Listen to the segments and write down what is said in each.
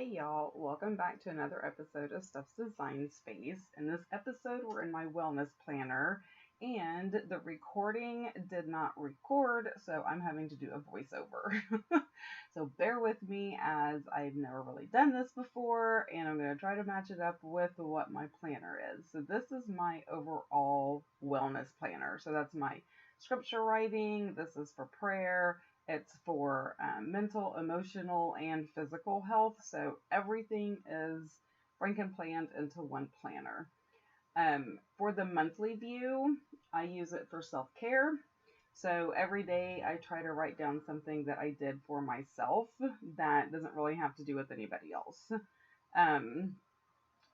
Hey y'all, welcome back to another episode of Steph's Design Space. In this episode, we're in my wellness planner, and the recording did not record, so I'm having to do a voiceover. So bear with me as I've never really done this before, and I'm going to try to match it up with what my planner is. So this is my overall wellness planner. So that's my scripture writing, this is for prayer. It's for mental, emotional, and physical health. So everything is planned into one planner. For the monthly view, I use it for self-care. So every day I try to write down something that I did for myself that doesn't really have to do with anybody else.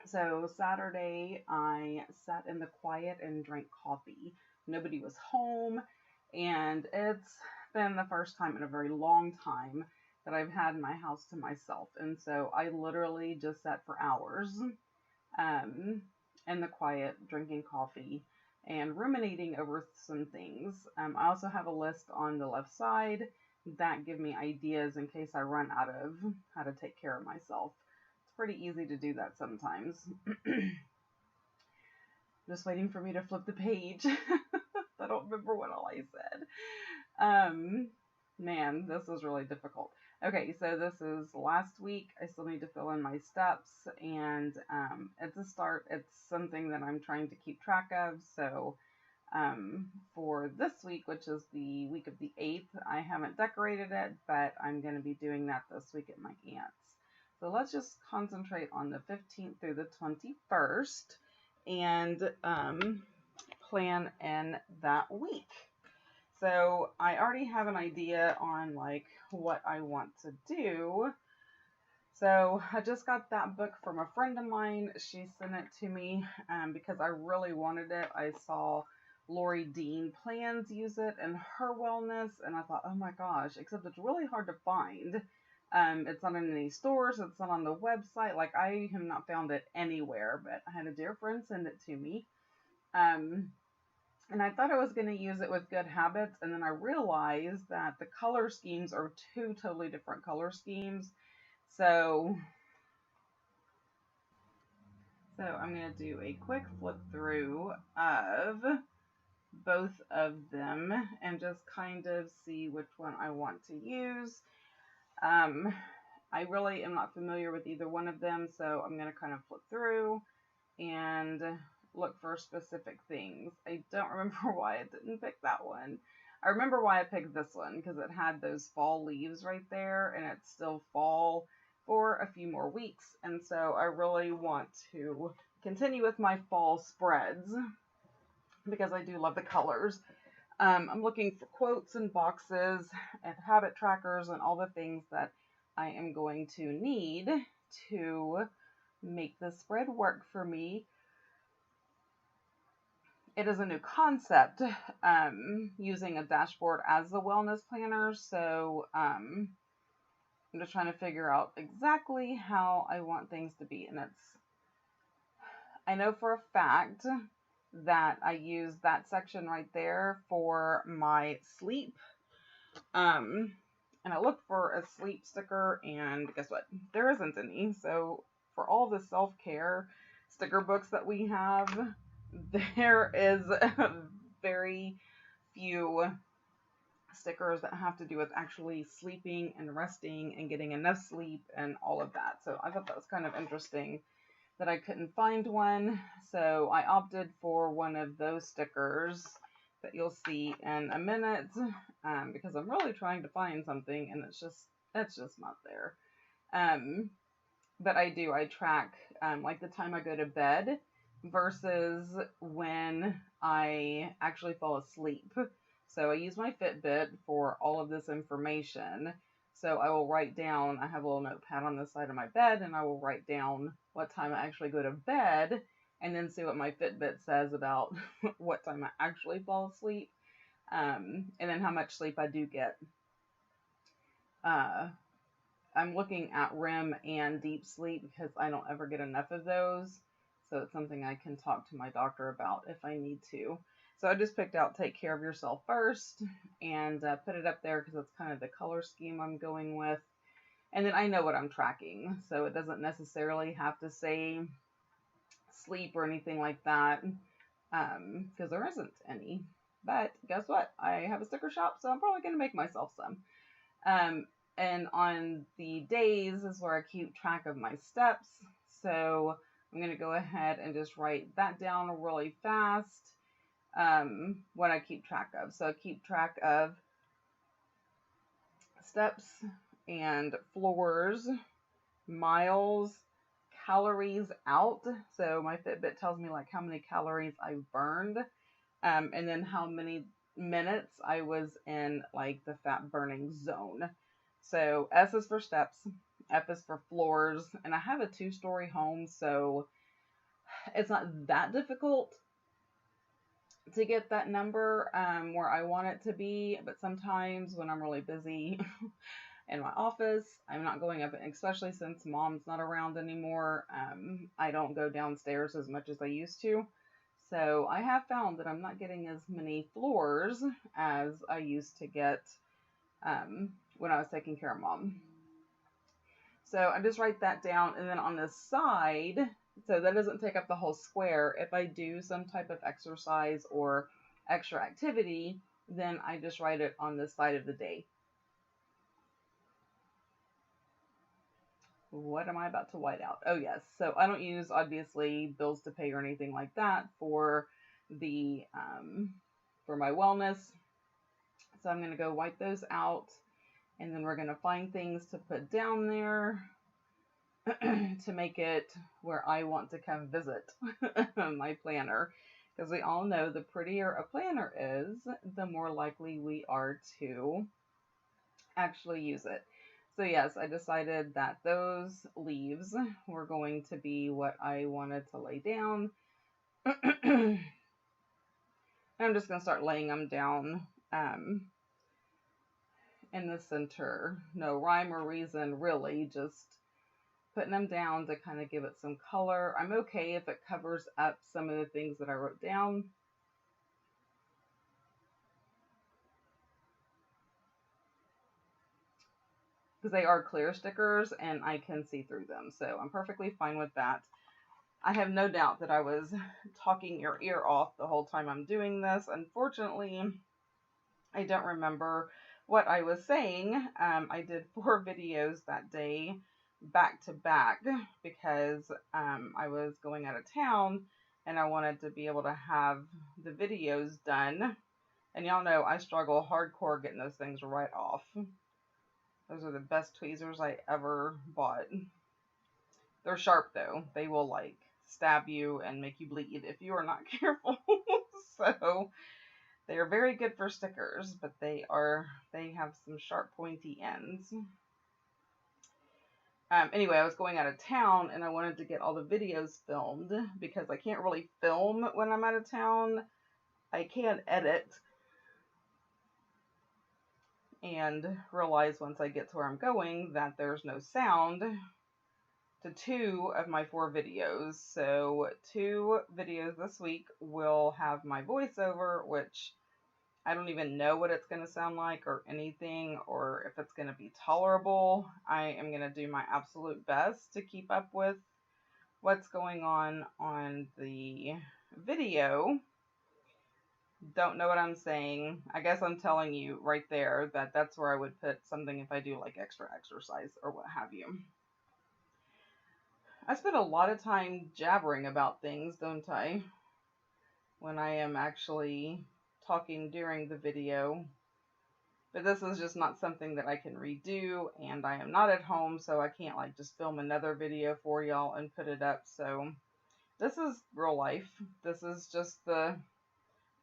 So Saturday I sat in the quiet and drank coffee. Nobody was home, and it's been the first time in a very long time that I've had my house to myself. And so I literally just sat for hours in the quiet, drinking coffee and ruminating over some things. I also have a list on the left side that give me ideas in case I run out of how to take care of myself. It's pretty easy to do that sometimes. Just waiting for me to flip the page. I don't remember what all I said. Man, this is really difficult. Okay, so this is last week. I still need to fill in my steps, and it's a start. It's something that I'm trying to keep track of. So for this week, which is the week of the 8th, I haven't decorated it, but I'm going to be doing that this week at my aunt's. So let's just concentrate on the 15th through the 21st and plan in that week. So I already have an idea on like what I want to do. So I just got that book from a friend of mine. She sent it to me because I really wanted it. I saw Lori Dean Plans use it in her wellness, and I thought, oh my gosh, except it's really hard to find. It's not in any stores. It's not on the website. Like, I have not found it anywhere, but I had a dear friend send it to me. And I thought I was going to use it with Good Habits, and then I realized that the color schemes are two totally different color schemes. So I'm going to do a quick flip through of both of them and just kind of see which one I want to use. I really am not familiar with either one of them, so I'm going to kind of flip through and look for specific things. I don't remember why I didn't pick that one. I remember why I picked this one, because it had those fall leaves right there, and it's still fall for a few more weeks, and so I really want to continue with my fall spreads, because I do love the colors. I'm looking for quotes and boxes and habit trackers and all the things that I am going to need to make the spread work for me. It is a new concept, using a dashboard as the wellness planner. So I'm just trying to figure out exactly how I want things to be. And I know for a fact that I use that section right there for my sleep. And I looked for a sleep sticker, and guess what? There isn't any. So for all the self-care sticker books that we have, there is very few stickers that have to do with actually sleeping and resting and getting enough sleep and all of that. So I thought that was kind of interesting that I couldn't find one. So I opted for one of those stickers that you'll see in a minute, because I'm really trying to find something and it's just not there. But I track like the time I go to bed versus when I actually fall asleep. So I use my Fitbit for all of this information. So I will write down, I have a little notepad on the side of my bed, and I will write down what time I actually go to bed, and then see what my Fitbit says about what time I actually fall asleep, and then how much sleep I do get. I'm looking at REM and deep sleep because I don't ever get enough of those. So it's something I can talk to my doctor about if I need to. So I just picked out Take Care of Yourself First and put it up there because it's kind of the color scheme I'm going with. And then I know what I'm tracking, so it doesn't necessarily have to say sleep or anything like that, because there isn't any. But guess what? I have a sticker shop, so I'm probably going to make myself some. And on the days is where I keep track of my steps. So I'm going to go ahead and just write that down really fast, what I keep track of. So I keep track of steps and floors, miles, calories out. So my Fitbit tells me like how many calories I've burned, and then how many minutes I was in like the fat burning zone. So S is for steps, F is for floors, and I have a 2-story home, so it's not that difficult to get that number where I want it to be. But sometimes when I'm really busy in my office, I'm not going up, especially since mom's not around anymore. I don't go downstairs as much as I used to. So I have found that I'm not getting as many floors as I used to get when I was taking care of mom. So I just write that down, and then on the side, so that doesn't take up the whole square, if I do some type of exercise or extra activity, then I just write it on the side of the day. What am I about to white out? Oh yes, so I don't use obviously bills to pay or anything like that for the for my wellness. So I'm going to go wipe those out, and then we're going to find things to put down there to make it where I want to come visit my planner. Because we all know the prettier a planner is, the more likely we are to actually use it. So yes, I decided that those leaves were going to be what I wanted to lay down. I'm just going to start laying them down in the center. No rhyme or reason, really, just putting them down to kind of give it some color. I'm okay if it covers up some of the things that I wrote down. Because they are clear stickers and I can see through them. So I'm perfectly fine with that. I have no doubt that I was talking your ear off the whole time I'm doing this. Unfortunately, I don't remember what I was saying. I did 4 videos that day back to back because I was going out of town and I wanted to be able to have the videos done. And y'all know I struggle hardcore getting those things right off. Those are the best tweezers I ever bought. They're sharp though. They will like stab you and make you bleed if you are not careful. So they are very good for stickers, but they have some sharp pointy ends. Anyway, I was going out of town and I wanted to get all the videos filmed because I can't really film when I'm out of town. I can edit and realize once I get to where I'm going that there's no sound to 2 of my 4 videos. So 2 videos this week will have my voiceover, which I don't even know what it's going to sound like or anything, or if it's going to be tolerable. I am going to do my absolute best to keep up with what's going on the video. Don't know what I'm saying. I guess I'm telling you right there that that's where I would put something if I do like extra exercise or what have you. I spend a lot of time jabbering about things, don't I? When I am actually talking during the video. But this is just not something that I can redo, and I am not at home, so I can't like just film another video for y'all and put it up. So this is real life. This is just the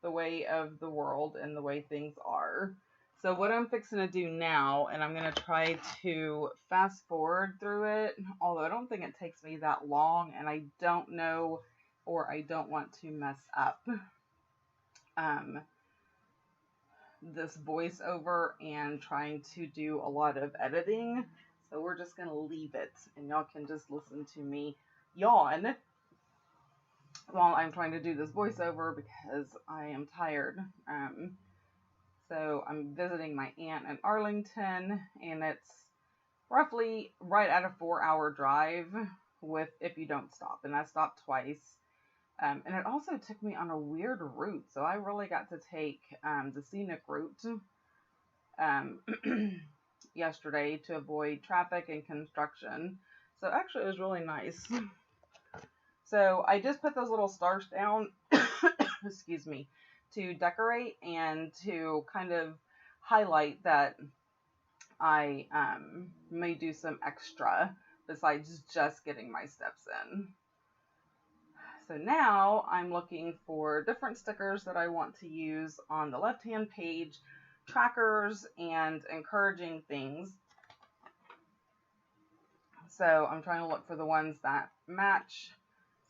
way of the world and the way things are. So what I'm fixing to do now, and I'm going to try to fast forward through it, although I don't think it takes me that long, and I don't know, or I don't want to mess up this voiceover and trying to do a lot of editing. So we're just going to leave it, and y'all can just listen to me yawn while I'm trying to do this voiceover because I am tired. So I'm visiting my aunt in Arlington, and it's roughly right at a 4-hour drive if you don't stop. And I stopped twice. And it also took me on a weird route. So I really got to take the scenic route yesterday to avoid traffic and construction. So actually it was really nice. So I just put those little stars down, excuse me, to decorate and to kind of highlight that I may do some extra besides just getting my steps in. So now I'm looking for different stickers that I want to use on the left-hand page, trackers and encouraging things. So I'm trying to look for the ones that match.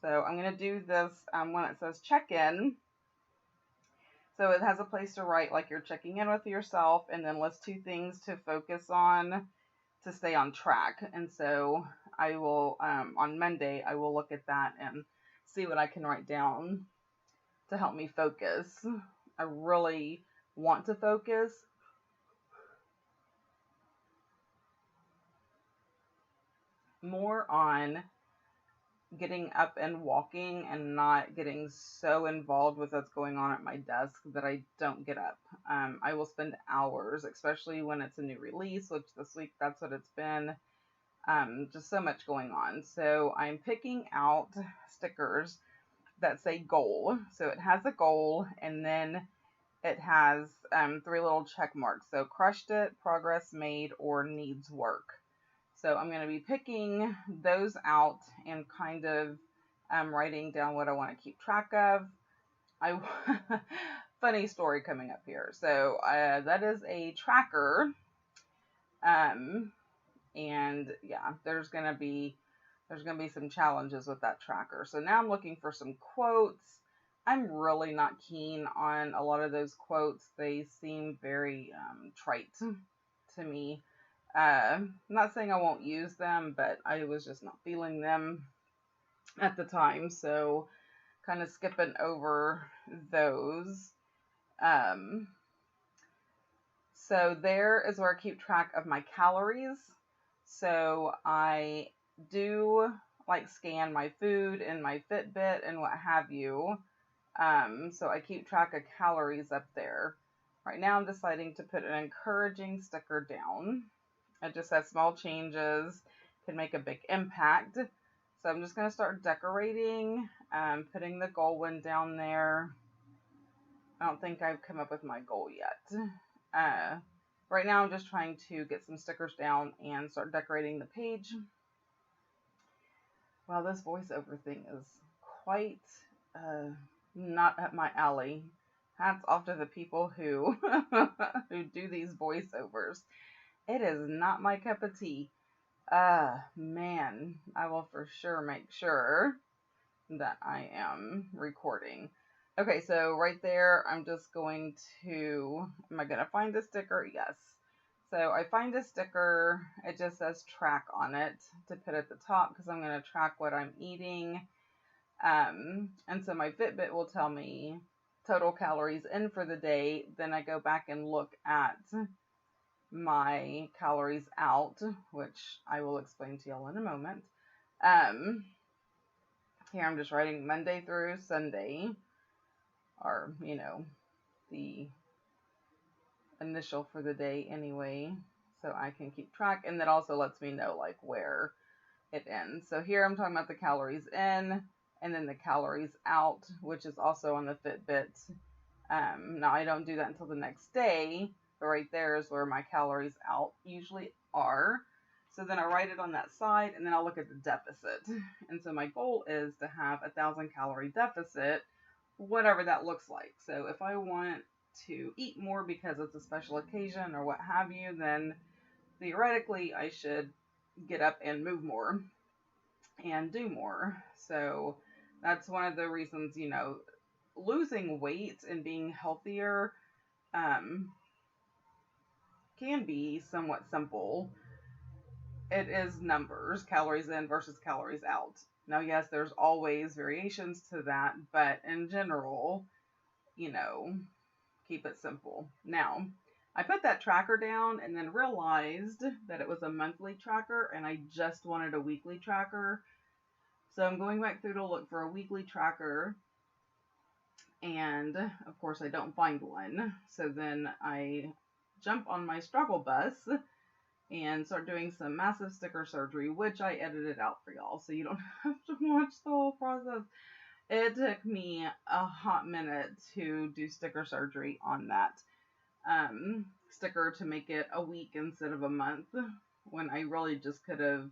So I'm going to do this when it says check-in. So it has a place to write like you're checking in with yourself, and then list 2 things to focus on to stay on track. And so I will, on Monday, I will look at that and see what I can write down to help me focus. I really want to focus. More on getting up and walking and not getting so involved with what's going on at my desk that I don't get up. I will spend hours, especially when it's a new release, which this week that's what it's been. Just so much going on. So I'm picking out stickers that say goal. So it has a goal, and then it has 3 little check marks. So crushed it, progress made, or needs work. So I'm going to be picking those out and kind of writing down what I want to keep track of. Funny story coming up here. So that is a tracker. And yeah, there's going to be some challenges with that tracker. So now I'm looking for some quotes. I'm really not keen on a lot of those quotes. They seem very trite to me. I'm not saying I won't use them, but I was just not feeling them at the time. So kind of skipping over those. So there is where I keep track of my calories. So I do like scan my food and my Fitbit and what have you. So I keep track of calories up there. Right now I'm deciding to put an encouraging sticker down. It just says small changes can make a big impact. So I'm just going to start decorating, putting the goal one down there. I don't think I've come up with my goal yet. Right now I'm just trying to get some stickers down and start decorating the page. Wow, this voiceover thing is quite not up my alley. Hats off to the people who who do these voiceovers. It is not my cup of tea. Man, I will for sure make sure that I am recording. Okay, so right there, I'm just going to, am I going to find a sticker? Yes. So I find a sticker, it just says track on it to put at the top because I'm going to track what I'm eating. And so my Fitbit will tell me total calories in for the day. Then I go back and look at my calories out, which I will explain to y'all in a moment. Here I'm just writing Monday through Sunday, or, you know, the initial for the day anyway, so I can keep track, and that also lets me know like where it ends. So here I'm talking about the calories in, and then the calories out, which is also on the Fitbit. Now I don't do that until the next day, but right there is where my calories out usually are. So then I write it on that side, and then I'll look at the deficit. And so my goal is to have 1,000 calorie deficit, whatever that looks like. So if I want to eat more because it's a special occasion or what have you, then theoretically I should get up and move more and do more. So that's one of the reasons, you know, losing weight and being healthier can be somewhat simple. It is numbers, calories in versus calories out. Now, yes, there's always variations to that, but in general, you know, keep it simple. Now, I put that tracker down and then realized that it was a monthly tracker and I just wanted a weekly tracker. So I'm going back through to look for a weekly tracker, and of course I don't find one. So then I jump on my struggle bus and start doing some massive sticker surgery, which I edited out for y'all, so you don't have to watch the whole process. It took me a hot minute to do sticker surgery on that sticker to make it a week instead of a month, when I really just could have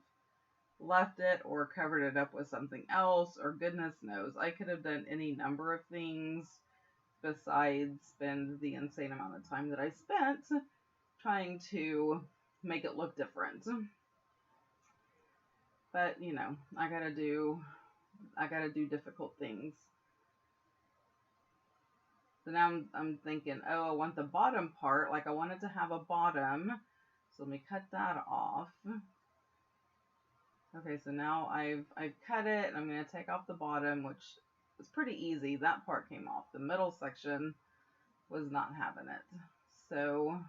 left it or covered it up with something else, or goodness knows, I could have done any number of things besides spend the insane amount of time that I spent trying to make it look different. But you know, I gotta do difficult things. So now I'm thinking, oh, I want the bottom part, like I wanted to have a bottom, so let me cut that off. Okay, so now I've cut it, and I'm going to take off the bottom, which is pretty easy. That part came off. The middle section was not having it. So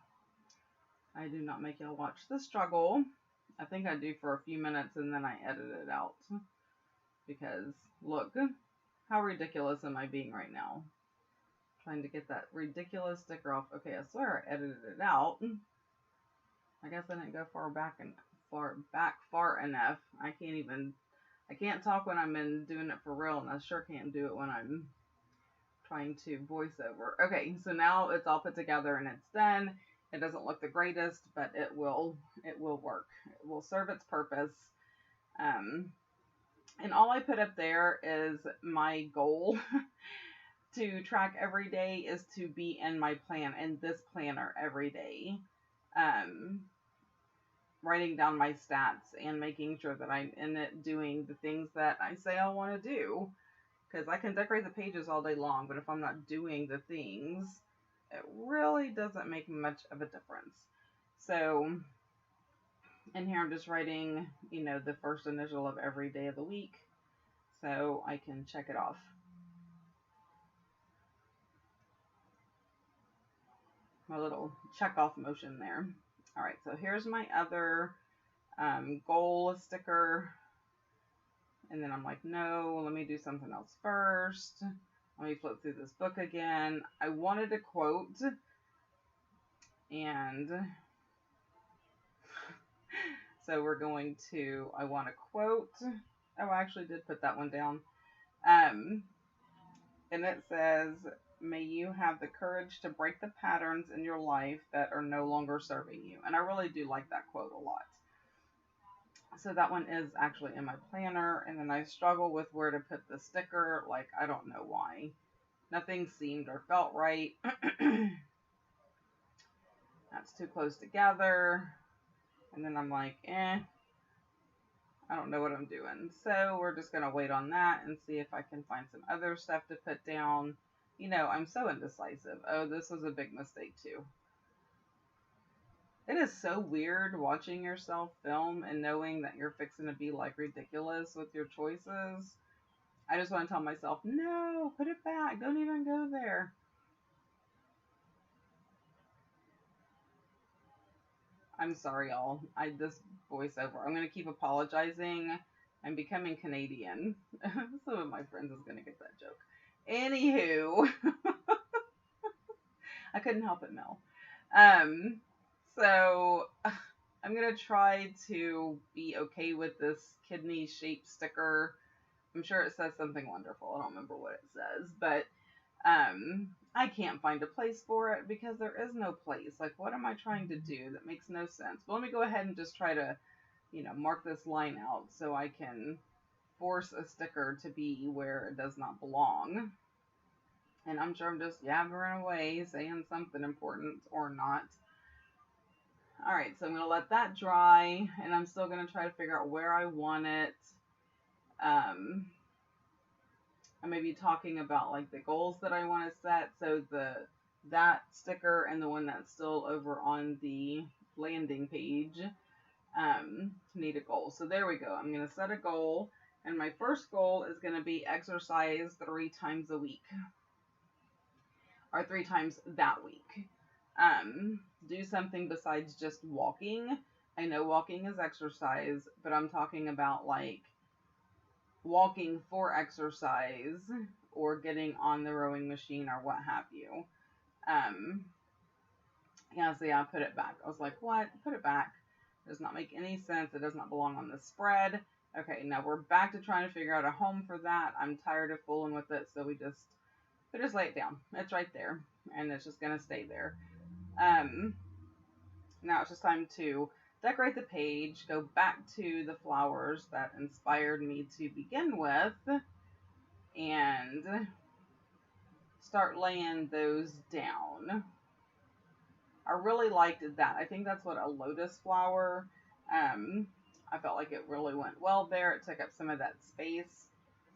I do not make y'all watch the struggle. I think I do for a few minutes, and then I edit it out. Because, look, how ridiculous am I being right now? Trying to get that ridiculous sticker off. Okay, I swear I edited it out. I guess I didn't go far enough. I can't talk when I'm doing it for real, and I sure can't do it when I'm trying to voice over. Okay, so now it's all put together and it's done. It doesn't look the greatest, but it will work. It will serve its purpose. And all I put up there is my goal to track every day is to be in my plan, in this planner every day. Writing down my stats and making sure that I'm in it doing the things that I say I want to do. Because I can decorate the pages all day long, but if I'm not doing the things, it really doesn't make much of a difference. So, in here I'm just writing, you know, the first initial of every day of the week, so I can check it off. My little check off motion there. All right, so here's my other goal sticker. And then I'm like, no, let me do something else first. Let me flip through this book again. I wanted a quote. And so we're going to, I want a quote. Oh, I actually did put that one down. And it says, may you have the courage to break the patterns in your life that are no longer serving you. And I really do like that quote a lot. So that one is actually in my planner. And then I struggle with where to put the sticker. Like, I don't know why. Nothing seemed or felt right. That's too close together. And then I'm like, I don't know what I'm doing. So we're just going to wait on that and see if I can find some other stuff to put down. You know, I'm so indecisive. Oh, this was a big mistake too. It is so weird watching yourself film and knowing that you're fixing to be like ridiculous with your choices. I just want to tell myself, no, put it back. Don't even go there. I'm sorry, y'all. This voiceover. I'm going to keep apologizing. I'm becoming Canadian. Some of my friends is going to get that joke. Anywho. I couldn't help it, Mel. So I'm going to try to be okay with this kidney-shaped sticker. I'm sure it says something wonderful. I don't remember what it says, but I can't find a place for it because there is no place. Like, what am I trying to do? That makes no sense. But let me go ahead and just try to, you know, mark this line out so I can force a sticker to be where it does not belong. And I'm sure I'm just yabbering away, saying something important or not. Alright, so I'm going to let that dry, and I'm still going to try to figure out where I want it. I may be talking about like the goals that I want to set. So that sticker and the one that's still over on the landing page need a goal. So there we go. I'm going to set a goal, and my first goal is going to be exercise 3 times a week, or 3 times that week. do something besides just walking. I know walking is exercise, but I'm talking about like walking for exercise or getting on the rowing machine or what have you. Um, yeah, see, I put it back. I was like, what? Put it back. It does not make any sense. It does not belong on the spread. Okay, now we're back to trying to figure out a home for that. I'm tired of fooling with it, so we just lay it down. It's right there, and it's just gonna stay there. Now it's just time to decorate the page, go back to the flowers that inspired me to begin with, and start laying those down. I really liked that. I think that's what a lotus flower. I felt like it really went well there. It took up some of that space,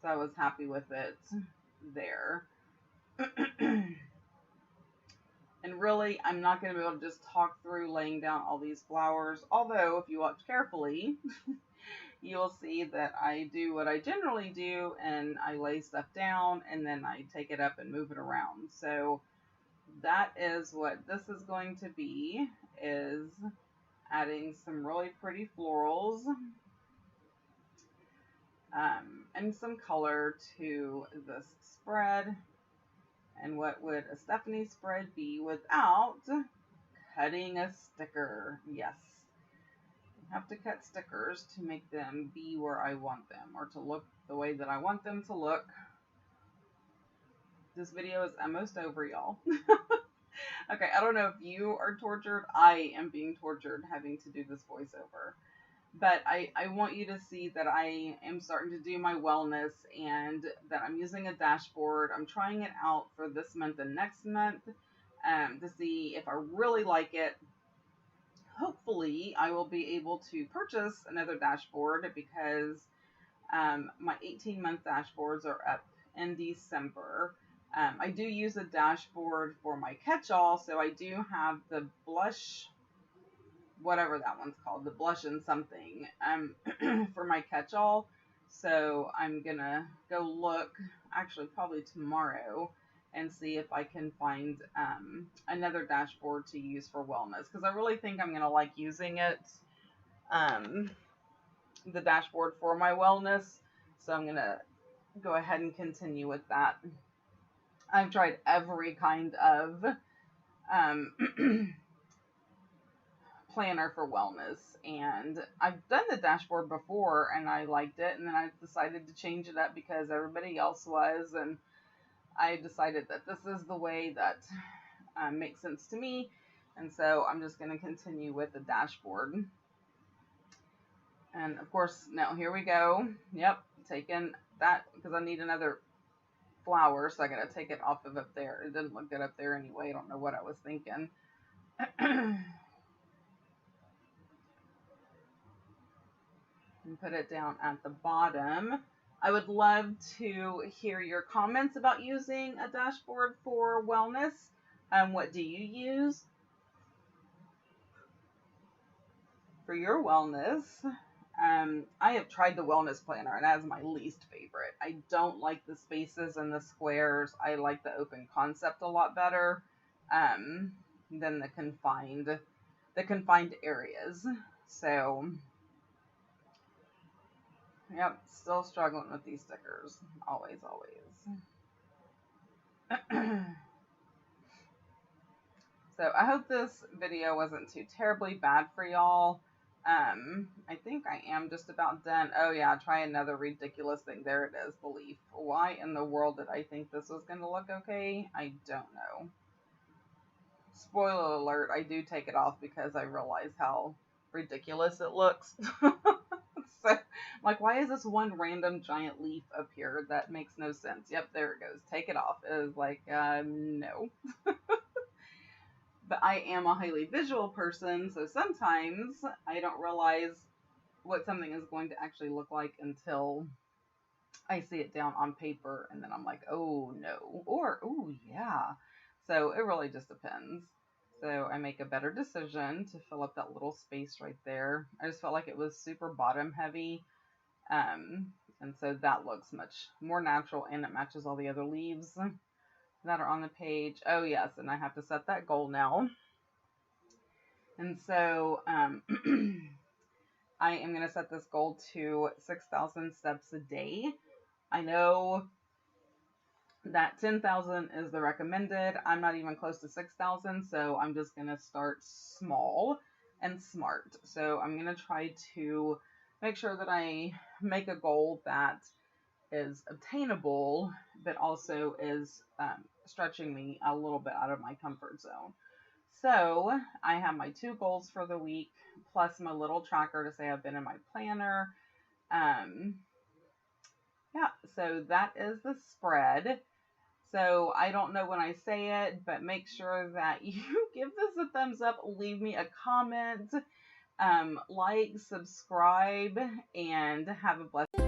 so I was happy with it there. And really, I'm not going to be able to just talk through laying down all these flowers. Although, if you watch carefully, you'll see that I do what I generally do, and I lay stuff down, and then I take it up and move it around. So that is what this is going to be, is adding some really pretty florals and some color to this spread. And what would a Stephanie spread be without cutting a sticker? Yes. I have to cut stickers to make them be where I want them, or to look the way that I want them to look. This video is almost over, y'all. Okay, I don't know if you are tortured. I am being tortured having to do this voiceover. But I want you to see that I am starting to do my wellness, and that I'm using a dashboard. I'm trying it out for this month and next month to see if I really like it. Hopefully, I will be able to purchase another dashboard, because my 18-month dashboards are up in December. I do use a dashboard for my catch-all, so I do have the blush, whatever that one's called, the blush and something, for my catch-all. So I'm gonna go look, actually probably tomorrow, and see if I can find another dashboard to use for wellness, because I really think I'm gonna like using it, the dashboard for my wellness. So I'm gonna go ahead and continue with that. I've tried every kind of planner for wellness, and I've done the dashboard before and I liked it, and then I decided to change it up because everybody else was, and I decided that this is the way that makes sense to me, and so I'm just going to continue with the dashboard. And of course, now here we go. Yep, taking that because I need another flower, so I gotta take it off of up there. It didn't look good up there anyway. I don't know what I was thinking. And put it down at the bottom. I would love to hear your comments about using a dashboard for wellness. What do you use for your wellness? I have tried the wellness planner, and that is my least favorite. I don't like the spaces and the squares. I like the open concept a lot better than the confined areas. So, yep, still struggling with these stickers. Always. So I hope this video wasn't too terribly bad for y'all. I think I am just about done. Oh yeah, try another ridiculous thing. There it is, the leaf. Why in the world did I think this was going to look okay? I don't know. Spoiler alert, I do take it off because I realize how ridiculous it looks. So, like, why is this one random giant leaf up here? That makes no sense. Yep, there it goes. Take it off. It is like, no. But I am a highly visual person, so sometimes I don't realize what something is going to actually look like until I see it down on paper, and then I'm like, oh no, or oh yeah. So it really just depends. So I make a better decision to fill up that little space right there. I just felt like it was super bottom heavy, and so that looks much more natural, and it matches all the other leaves that are on the page. Oh yes, and I have to set that goal now. And so I am going to set this goal to 6,000 steps a day. I know that 10,000 is the recommended. I'm not even close to 6,000, so I'm just going to start small and smart. So I'm going to try to make sure that I make a goal that is obtainable, but also is stretching me a little bit out of my comfort zone. So I have my 2 goals for the week, plus my little tracker to say I've been in my planner. Yeah, so that is the spread. So I don't know when I say it, but make sure that you give this a thumbs up, leave me a comment, like, subscribe, and have a blessed